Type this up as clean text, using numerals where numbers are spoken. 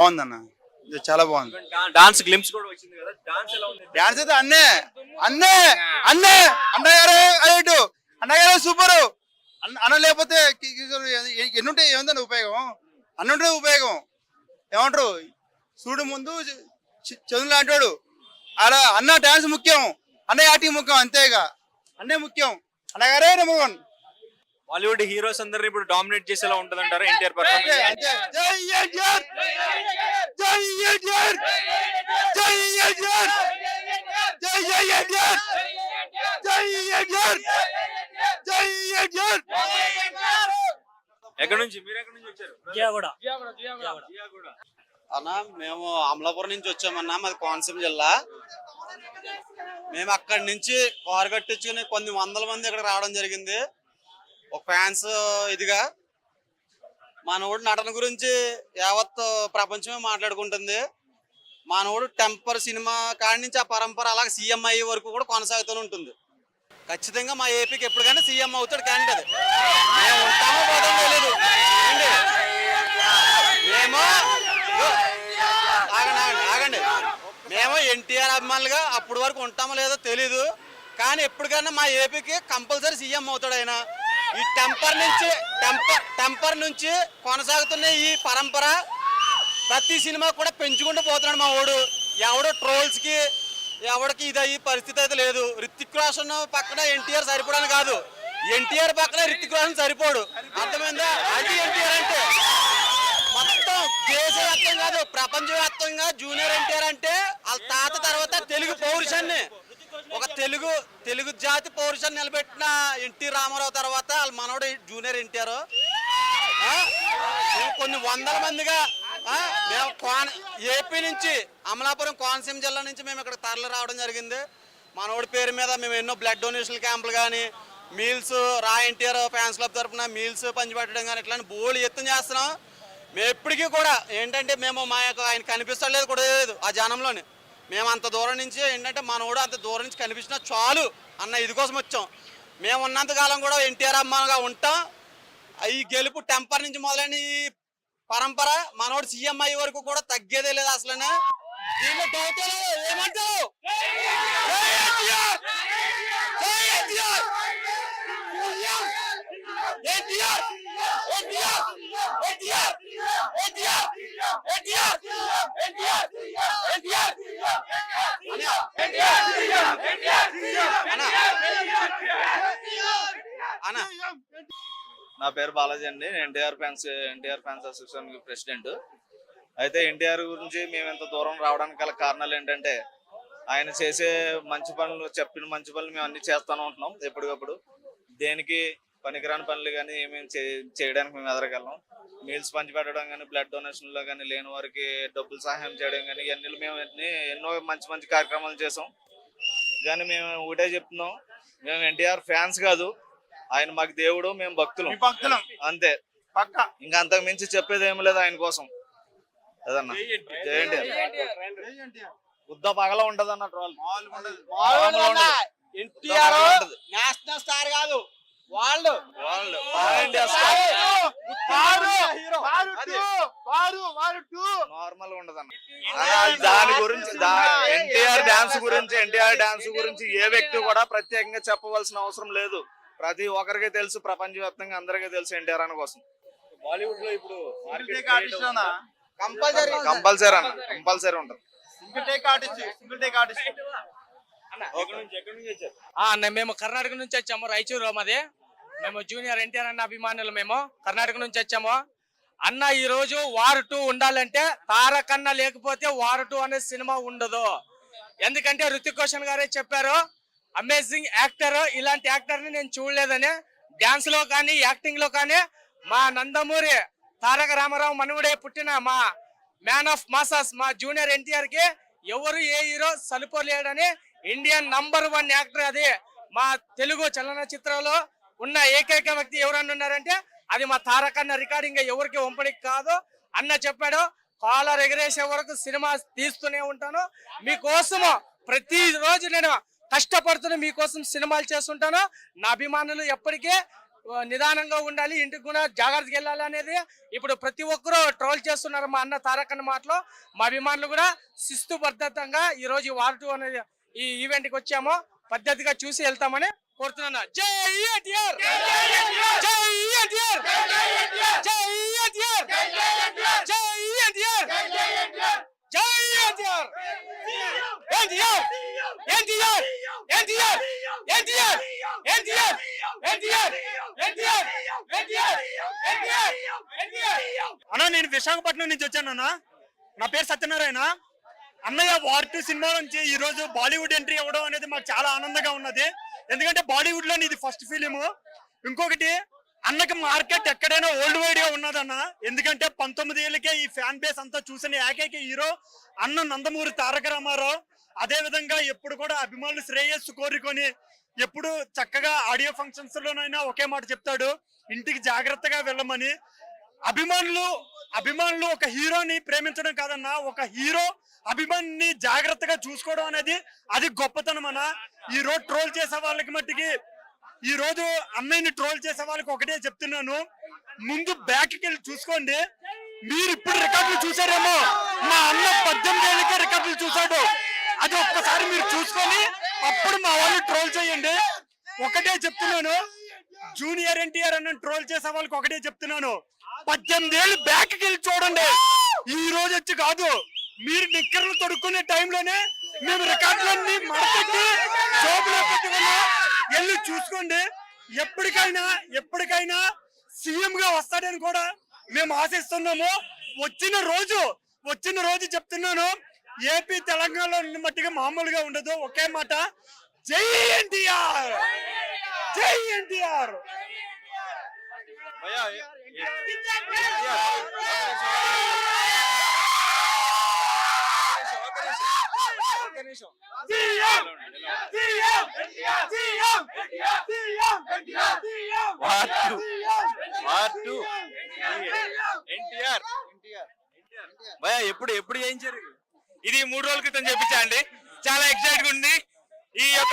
బాగుందన్న, ఇది చాలా బాగుంది. డాన్స్ గ్లిమ్స్ కూడా వచ్చింది కదా, డాన్స్ ఎలా ఉంది? డాన్స్ అయితే అన్నే అన్నే అన్నే అన్నగారే అయ్యేటు అన్నగారే సూపరు. అన్న లేకపోతే ఎన్నుంటే ఏముందండి ఉపయోగం? అన్నుంటే ఉపయోగం ఏమంటారు? చూడు ముందు చదువు లాంటాడు అలా. అన్న డాన్స్ ముఖ్యం, అన్న యాక్టింగ్ ముఖ్యం, అంతేగా అన్నే ముఖ్యం. అన్నగారే నెంబర్ 1. బాలీవుడ్ హీరోస్ అందరిని ఇప్పుడు డామినేట్ చేసేలా ఉంటది అంటారా ఎన్టీఆర్ పర్ఫార్మెన్స్? అంతే. జై ఎన్టీఆర్, జై ఎన్టీఆర్, జై ఎన్టీఆర్, జై ఎన్టీఆర్, జై ఎన్టీఆర్, జై ఎన్టీఆర్. ఎక్కడి నుంచి మీరు ఎక్కడి నుంచి వచ్చారు? జియాగూడ. అన్న మేము అమలాపురం నుంచి వచ్చామన్నా, మాది కోనసీమ జిల్లా. మేము అక్కడి నుంచి కారు కట్టించుకుని కొన్ని వందల మంది ఇక్కడ రావడం జరిగింది. ఒక ఫ్యాన్స్ ఇదిగా మనోడు నటన గురించి యావత్ ప్రపంచమే మాట్లాడుకుంటుంది. మనోడు టెంపర్ సినిమా కాడి నుంచి ఆ పరంపర అలాగే సీఎం అయ్యే వరకు కూడా కొనసాగుతూనే ఉంటుంది. ఖచ్చితంగా మా ఏపీకి ఎప్పటికైనా సీఎం అవుతాడు క్యాండిడేట్. మేము ఉంటామో పోతామో తెలియదు. మేము ఆగండి, మేము ఎన్టీఆర్ అభిమానులుగా అప్పటి వరకు ఉంటామో లేదో తెలీదు, కానీ ఎప్పటికైనా మా ఏపీకి కంపల్సరీ సీఎం అవుతాడు ఆయన. ఈ టెంపర్ నుంచి కొనసాగుతున్న ఈ పరంపర ప్రతి సినిమా కూడా పెంచుకుంటూ పోతున్నాడు మా వాడు. ఎవడో ట్రోల్స్కి ఎవడికి ఇది అయ్యి పరిస్థితి అయితే లేదు. రితిక్ రోషన్ పక్కన ఎన్టీఆర్ సరిపోవడానికి కాదు, ఎన్టీఆర్ పక్కన రితిక్ రోషన్ సరిపోడు. అర్థమైందా? అది ఎన్టీఆర్ అంటే మొత్తం దేశవ్యాప్తం కాదు ప్రపంచవ్యాప్తంగా జూనియర్ ఎన్టీఆర్ అంటే వాళ్ళ తాత తర్వాత తెలుగు పౌరుషాన్ని, ఒక తెలుగు జాతి పౌరుషాన్ని నిలబెట్టిన ఎన్టీ రామారావు తర్వాత వాళ్ళ మనోడు జూనియర్ ఎన్టీఆర్. కొన్ని వందల మందిగా మేము ఏపీ నుంచి అమలాపురం కోనసీమ జిల్లా నుంచి మేము ఇక్కడ తరలి రావడం జరిగింది. మనోడి పేరు మీద మేము ఎన్నో బ్లడ్ డొనేషన్ క్యాంపులు కానీ, మీల్స్ రా ఎన్టీఆర్ ఫ్యాన్స్ క్లబ్ తరఫున మీల్స్ పంచిపెట్టడం కానీ ఇట్లాంటి బోళ్ళు ఎత్తున చేస్తున్నాం. మేము ఎప్పటికీ కూడా ఏంటంటే మేము మా యొక్క ఆయన కనిపిస్తలేదు కూడా లేదు ఆ జనంలోని. మేము అంత దూరం నుంచి ఏంటంటే మనోడు అంత దూరం నుంచి కనిపించినా చాలు అన్న ఇది కోసం వచ్చాం. మేము ఉన్నంతకాలం కూడా ఎన్టీఆర్ అమ్మాగా ఉంటాం. ఈ గెలుపు టెంపర్ నుంచి మొదలైన ఈ పరంపర మనోడు సీఎం అయ్యే వరకు కూడా తగ్గేదే లేదు అసలు. ఏమంటావు? నా పేరు బాలాజీ అండి, ఎన్టీఆర్ ఫ్యాన్స్ అసోసియేషన్ ప్రెసిడెంట్. అయితే ఎన్టీఆర్ గురించి మేము ఇంత దూరం రావడానికి గల కారణాలు ఏంటంటే ఆయన చేసే మంచి పనులు, చెప్పిన మంచి పనులు మేము అన్ని చేస్తూనే ఉంటున్నాం. ఎప్పటికప్పుడు దేనికి పనికిరాని పనులు కానీ ఏమేమి చేయడానికి మేము ఎదరగలం. మీల్స్ పంచిపెట్టడం కానీ, బ్లడ్ డొనేషన్లో కానీ, లేని వారికి డబ్బులు సహాయం చేయడం కానీ, ఇవన్నీ మేము ఎన్నో మంచి కార్యక్రమాలు చేసాం. కానీ మేము ఒకటే చెప్తున్నాం, మేము ఎన్టీఆర్ ఫ్యాన్స్ కాదు, ఆయన మాకు దేవుడు, మేము భక్తులం అంతే. ఇంకా అంతకు మించి చెప్పేది ఏమి లేదు ఆయన కోసం. అదన్నా జై ఎన్టీఆర్. బుద్ధ పగల ఉంటది అన్న ట్రోల్. ఎన్టీఆర్ నేషనల్ స్టార్ కాదు, వాళ్ళు నార్మల్ ఉండదన్న. దాని గురించి ఎన్టీఆర్ డాన్స్ గురించి ఏ వ్యక్తి కూడా ప్రత్యేకంగా చెప్పవలసిన అవసరం లేదు. ప్రతి ఒక్కరికి తెలుసు, ప్రపంచవ్యాప్తంగా అందరికీ తెలుసు ఎన్టీఆర్ అన్న కోసం. బాలీవుడ్ లో ఇప్పుడు కంపల్సరీ ఉంటుంది. మేము కర్ణాటక నుంచి వచ్చాము, రాయచూరు మాది. మేము జూనియర్ ఎన్టీఆర్ అన్న అభిమానులు. మేము కర్ణాటక నుంచి వచ్చాము. అన్న ఈ రోజు వార్ 2 ఉండాలంటే తారకన్న లేకపోతే వార్ 2 అనే సినిమా ఉండదు. ఎందుకంటే రితిక్ రోషన్ గారే చెప్పారు, అమేజింగ్ యాక్టర్, ఇలాంటి యాక్టర్ ని నేను చూడలేదని. డాన్స్ లో కానీ యాక్టింగ్ లో కానీ మా నందమూరి తారక రామారావు మనవుడే పుట్టిన మా మ్యాన్ ఆఫ్ మాసస్ మా జూనియర్ ఎన్టీఆర్ కి ఎవరు ఏ హీరో సరిపోలేడని ఇండియన్ నంబర్ 1 యాక్టర్. అది మా తెలుగు చలనచిత్రంలో ఉన్న ఏకైక వ్యక్తి ఎవరన్నా ఉన్నారంటే అది మా తారకన్న. రికార్డింగ్ ఎవరికి వంపడికి కాదు. అన్న చెప్పాడు, కాలర్ ఎగరేసే వరకు సినిమా తీస్తూనే ఉంటాను మీకోసము. ప్రతి రోజు నేను కష్టపడుతున్నా మీకోసం సినిమాలు చేస్తుంటాను. నా అభిమానులు ఎప్పటికీ నిదానంగా ఉండాలి, ఇంటికి కూడా జాగ్రత్తగా వెళ్ళాలి అనేది ఇప్పుడు ప్రతి ఒక్కరూ ట్రోల్ చేస్తున్నారు మా అన్న తారక్ అన్న మాటలో. మా అభిమానులు కూడా శిస్తుబద్ధతంగా ఈ రోజు ఈ వార్ 2 అనేది ఈ ఈవెంట్ కి వచ్చాము, పద్ధతిగా చూసి వెళ్తామని కోరుతున్నాను. జై ఎన్టీఆర్, జై ఎన్టీఆర్, జై ఎన్టీఆర్, జై ఎన్టీఆర్, జై ఎన్టీఆర్, ఎన్టీఆర్, ఎన్టీఆర్, ఎన్టీఆర్, ఎన్టీఆర్, ఎన్టీఆర్, ఎన్టీఆర్, ఎన్టీఆర్, ఎన్టీఆర్, ఎన్టీఆర్, ఎన్టీఆర్. అన్నా నేను విశాఖపట్నం నుంచి వచ్చాను అన్న. నా పేరు సత్యనారాయణ. అన్నయ్య వార్ 2 సినిమా నుంచి ఈ రోజు బాలీవుడ్ ఎంట్రీ అవ్వడం అనేది మాకు చాలా ఆనందంగా ఉన్నది. ఎందుకంటే బాలీవుడ్ లో ఇది ఫస్ట్ ఫిలిం. ఇంకొకటి అన్నకి మార్కెట్ ఎక్కడైనా వరల్డ్ వైడ్ గా ఉన్నదన్న. ఎందుకంటే 19 ఏళ్ళకే ఈ ఫ్యాన్ బేస్ అంతా చూసిన ఏకైక హీరో అన్న నందమూరి తారక రామారావు. అదే విధంగా ఎప్పుడు కూడా అభిమానులు శ్రేయస్సు కోరుకొని ఎప్పుడు చక్కగా ఆడియో ఫంక్షన్స్ లోనైనా ఒకే మాట చెప్తాడు, ఇంటికి జాగ్రత్తగా వెళ్ళమని. అభిమానులు ఒక హీరోని ప్రేమించడం కాదన్నా, ఒక హీరో అభిమానిని జాగ్రత్తగా చూసుకోవడం అనేది అది గొప్పతనం అన్న. ఈ రోజు ట్రోల్ చేసే వాళ్ళకి మట్టికి, ఈ రోజు అన్నయ్యని ట్రోల్ చేసే వాళ్ళకి ఒకటే చెప్తున్నాను, ముందు బ్యాక్ వెళ్ళి చూసుకోండి. మీరు ఇప్పుడు రికార్డులు చూసారేమో, మా అన్న 18 ఏళ్ళకే రికార్డులు చూసాడు. అది ఒక్కసారి మీరు చూసుకొని అప్పుడు మా వాళ్ళు ట్రోల్ చేయండి. ఒకటే చెప్తున్నాను, జూనియర్ ఎన్టీఆర్ అన్న ట్రోల్ చేసే వాళ్ళకి ఒకటే చెప్తున్నాను, 18 ఏళ్ళు బ్యాక్ వెళ్ళి చూడండి. ఈ రోజు వచ్చి కాదు, మీరు నిక్కర్లు తొడుక్కునే టైంలోనే మేము రికార్డులన్నీ మడపెట్టి జోబులో పెట్టుకున్నా వెళ్ళి చూసుకోండి. ఎప్పటికైనా సీఎం గా వస్తాడని కూడా మేము ఆశిస్తున్నాము. వచ్చిన రోజు చెప్తున్నాను, ఏపీ తెలంగాణలో మట్టిగా మామూలుగా ఉండదు. ఒకే మాట, జై ఎన్టీఆర్, జై ఎన్టీఆర్. ఎప్పుడు చేయించారు? ఇది 3 రోజుల క్రితం చెప్పించా అండి. చాలా ఎక్సైట్ గా ఉంది. ఈ యొక్క